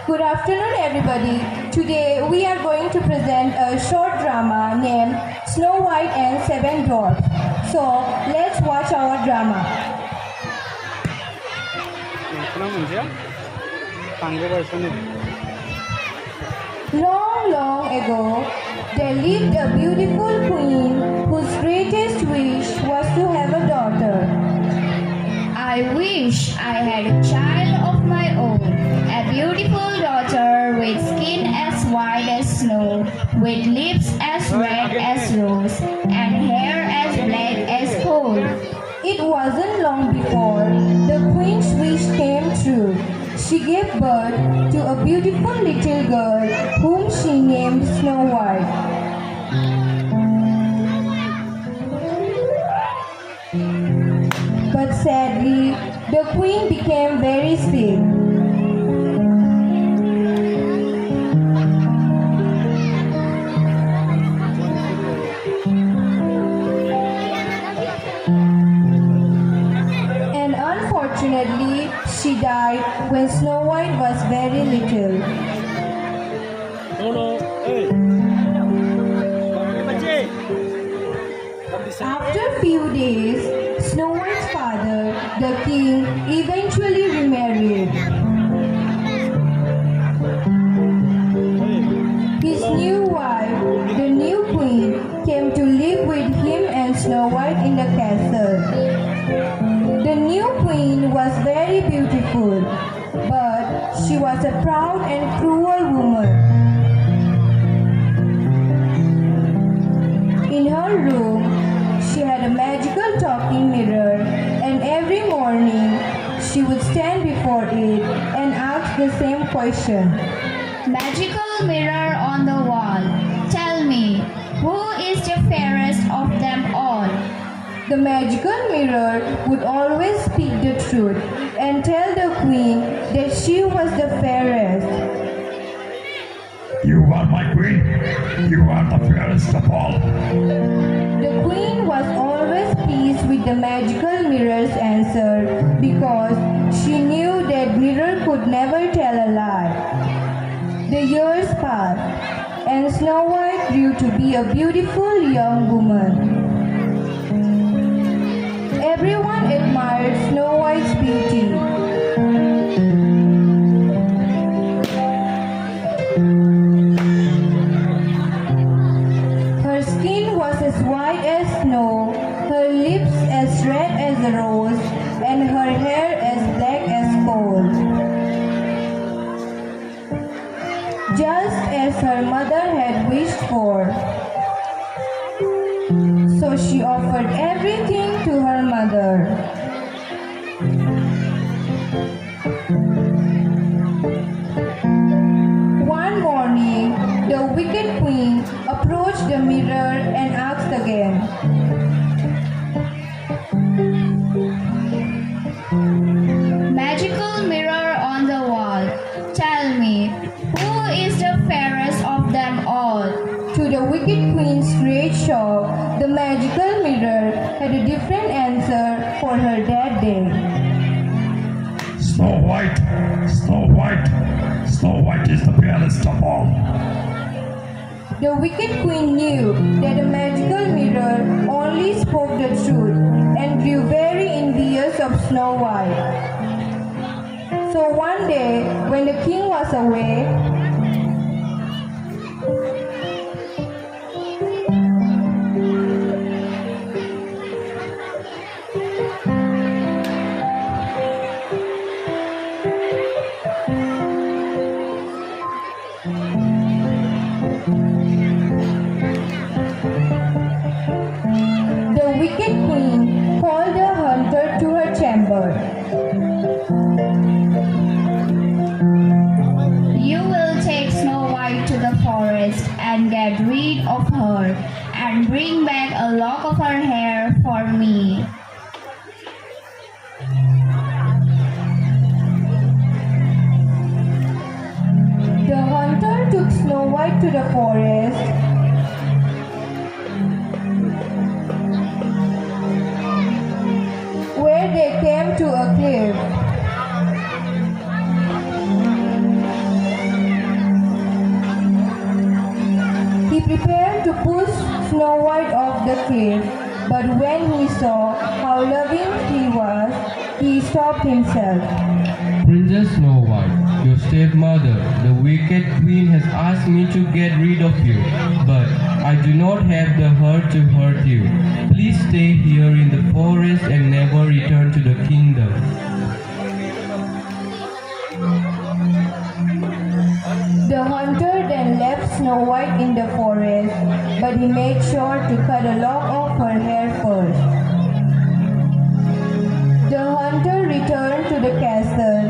Good afternoon, everybody. Today we are going to present a short drama named Snow White and Seven Dwarfs. So let's watch our drama. Long, long ago, there lived a beautiful queen whose greatest wish was to have a daughter. I wish I had a child of my own, a beautiful daughter with skin as white as snow, with lips as red as rose, and hair as black as coal. It wasn't long before the queen's wish came true. She gave birth to a beautiful little girl whom she named Snow White. But sadly, the queen became very sick. And unfortunately, she died when Snow White was very little. After a few days, Snow White's father, the king, eventually remarried. His new wife, the new queen, came to live with him and Snow White in the castle. The new queen was very beautiful, but she was a proud and cruel woman. In her room, she had a magical talking mirror, and every morning she would stand before it and ask the same question. Magical mirror on the wall, tell me, who is the fairest of them all? The magical mirror would always speak the truth and tell the queen that she was the fairest. You are my queen. You are the fairest of all. The queen was always pleased with the magical mirror's answer because she knew that mirror could never tell a lie. The years passed, and Snow White grew to be a beautiful young woman. Everyone admired Snow White's beauty. Her skin was as white as snow, her lips as red as a rose, and her hair as black as coal. Just as her mother had wished for. So she offered everything to her mother. One morning, the wicked queen approached the mirror and asked again, Magical mirror on the wall, tell me, who is the fairest of them all? To the wicked queen's great shock, the magical mirror had a different answer for her that day. Snow White, Snow White, Snow White is the fairest of all. The wicked queen knew that the magical mirror only spoke the truth and grew very envious of Snow White. So one day, when the king was away, the wicked queen called the hunter to her chamber. You will take Snow White to the forest and get rid of her and bring back a lock of her hair for me. The hunter took Snow White to the forest. Where they came to a cliff. the cliff, but when he saw how loving she was, he stopped himself. Princess Snow White, your stepmother, the wicked queen has asked me to get rid of you, but I do not have the heart to hurt you. Please stay here in the forest and never return to the kingdom. The hunter then left Snow White in the forest, but he made sure to cut a lock of her hair first. The hunter returned to the castle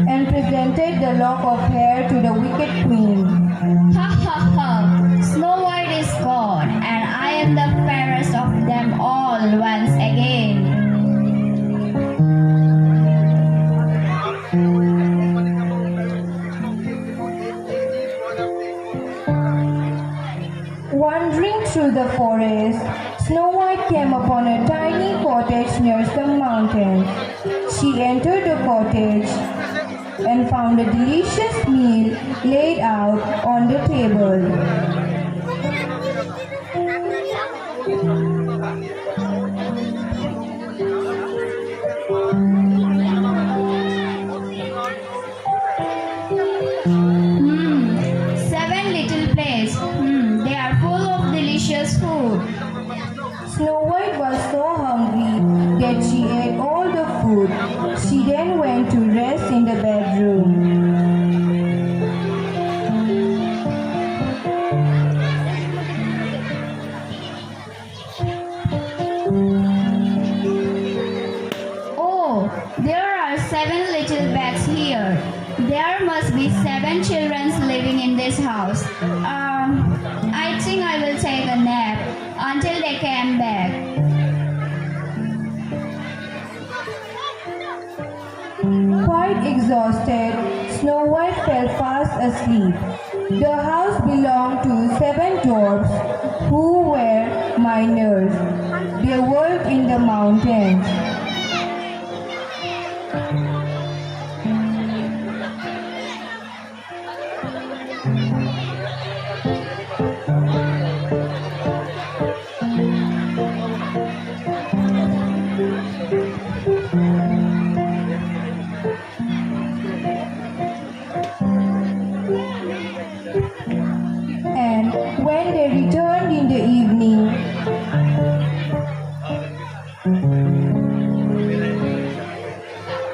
and presented the lock of hair to the wicked queen. Ha ha ha! Snow White is gone, and I am the fairest of them all once again. Wandering through the forest, Snow White came upon a tiny cottage near some mountains. She entered the cottage and found a delicious meal laid out on the table. Seven little plates. They are full of delicious food. Snow White was so hungry that she ate all the food. She then went to rest in the bedroom. Oh, there are seven little beds here. There must be seven children living in this house. I think I will take a nap until they come back. Quite exhausted, Snow White fell fast asleep. The house belonged to seven dwarfs who were miners. They worked in the mountains. And when they returned in the evening,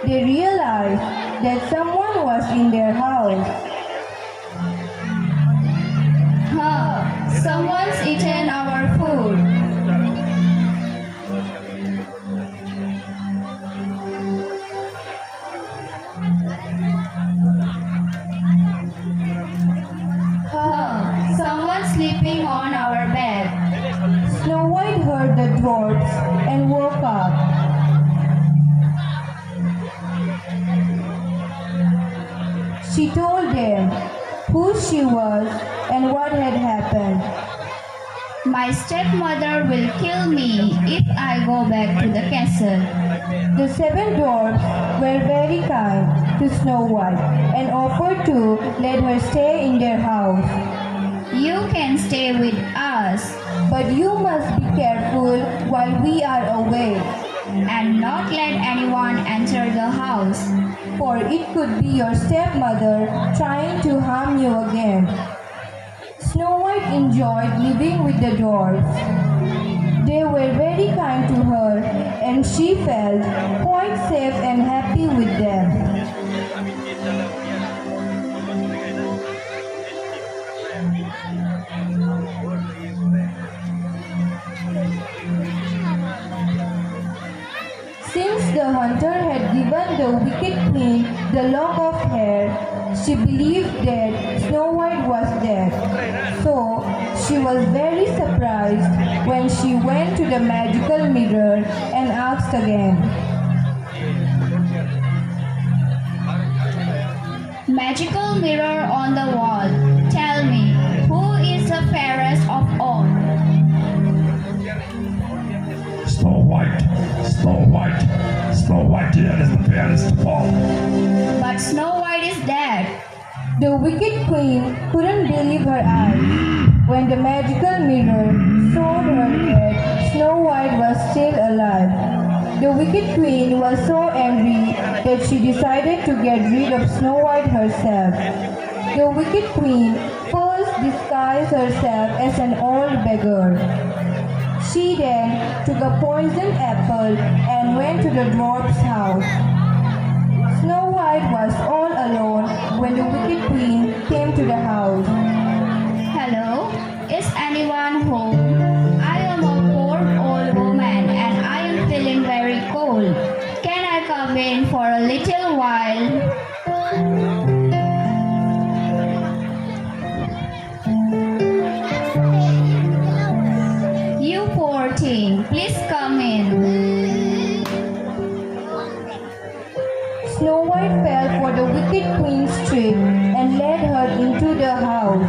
they realized that someone was in their house. Someone's eaten our food. Someone's sleeping on our bed. Snow White heard the dwarfs and woke up. She told them who she was and what had happened. My stepmother will kill me if I go back to the castle. The seven dwarfs were very kind to Snow White and offered to let her stay in their house. You can stay with us But you must be careful while we are away, and not let anyone enter the house. for it could be your stepmother trying to harm you again. Snow White enjoyed living with the dwarfs. They were very kind to her, and she felt quite safe and happy with them. Since the hunter had given the wicked queen the lock of hair, she believed that Snow White was dead. So she was very surprised when she went to the magical mirror and asked again. Magical mirror on the wall, tell me, who is the fairest of all? Snow White, Snow White, Snow White, dear, is the fairest of all. But Snow White is dead. The wicked queen couldn't believe her eyes when the magical mirror showed her that Snow White was still alive. The wicked queen was so angry that she decided to get rid of Snow White herself. The wicked queen first disguised herself as an old beggar. She then took a poisoned apple and went to the dwarf's house. Snow White was all alone when the wicked queen came to the house. Hello, is anyone home? I am a poor old woman and I am feeling very cold. Can I come in for a little while? You poor thing, please come in. Snow White fell for the wicked queen's trick and led her into the house.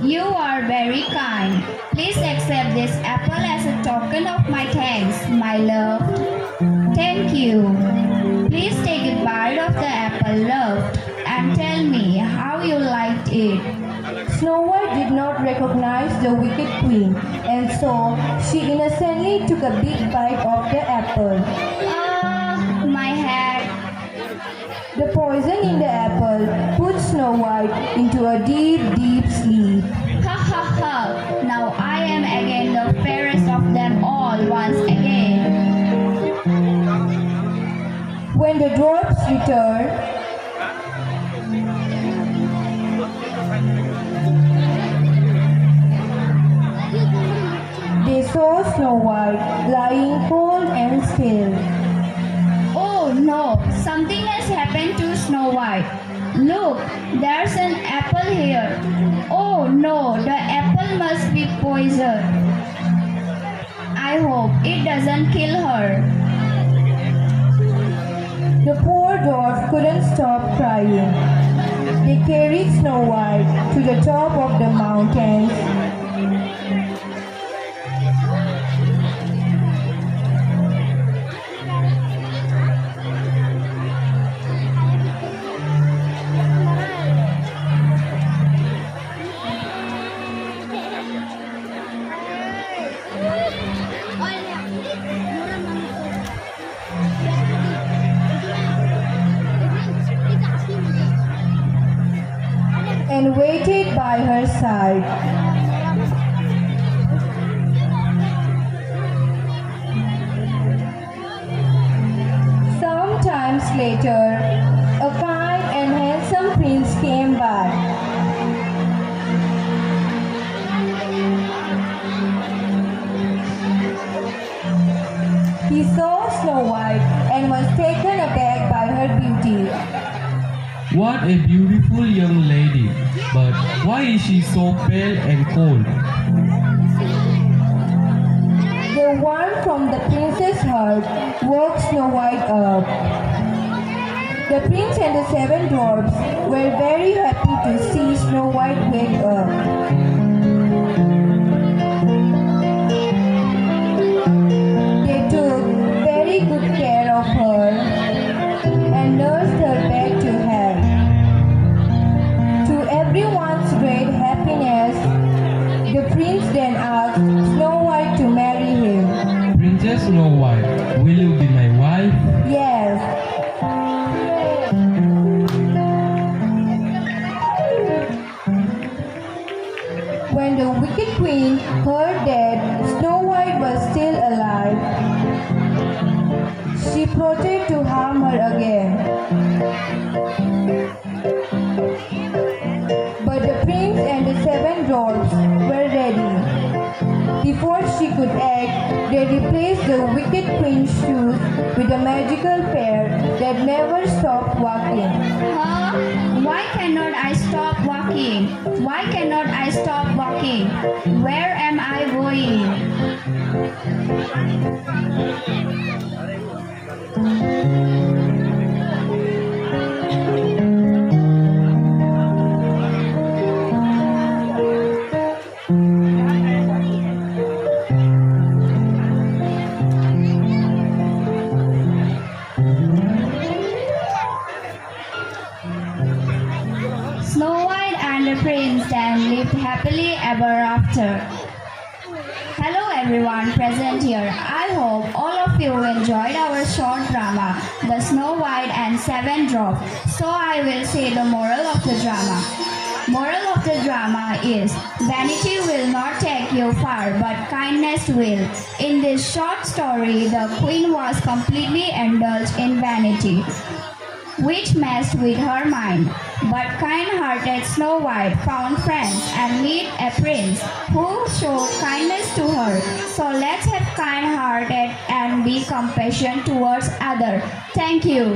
You are very kind. Please accept this apple as a token of my thanks, my love. Thank you. Please take a bite of the apple, love, and tell me how you liked it. Snow White did not recognize the wicked queen, and so she innocently took a big bite of the apple. Ah, my head. The poison in the apple put Snow White into a deep, deep sleep. Ha ha ha. Now I am again the fairest of them all once again. When the dwarfs returned, they saw Snow White lying cold and still. Oh no, something has happened to Snow White. Look, there's an apple here. Oh no, the apple must be poisoned. I hope it doesn't kill her. The poor dwarf couldn't stop crying. They carried Snow White to the top of the mountains. And waited by her side. Sometimes later, a kind and handsome prince came by. He saw Snow White and was taken aback by her beauty. What a beautiful young lady, but why is she so pale and cold? The one from the prince's hut woke Snow White up. The prince and the 7 dwarfs were very happy to see Snow White wake up. They took very good care of her and nursed her back to health. To everyone's great happiness, the prince then asked Snow White to marry him. Princess Snow White, will you be my wife? Yes. When the wicked queen heard that Snow White was still alive, she plotted to harm her again. But the prince and the 7 dwarfs were ready. Before she could act, they replaced the wicked queen's shoes with a magical pair that never stopped walking. Huh? Why cannot I stop walking? Why cannot I stop walking? Where am I going? ever after. Hello everyone present here. I hope all of you enjoyed our short drama, The Snow White and Seven Dwarfs. So I will say the moral of the drama. Moral of the drama is vanity will not take you far, but kindness will. In this short story, the queen was completely indulged in vanity, which messed with her mind. But kind-hearted Snow White found friends and met a prince who showed kindness to her. So let's have kind-hearted and be compassionate towards others. Thank you.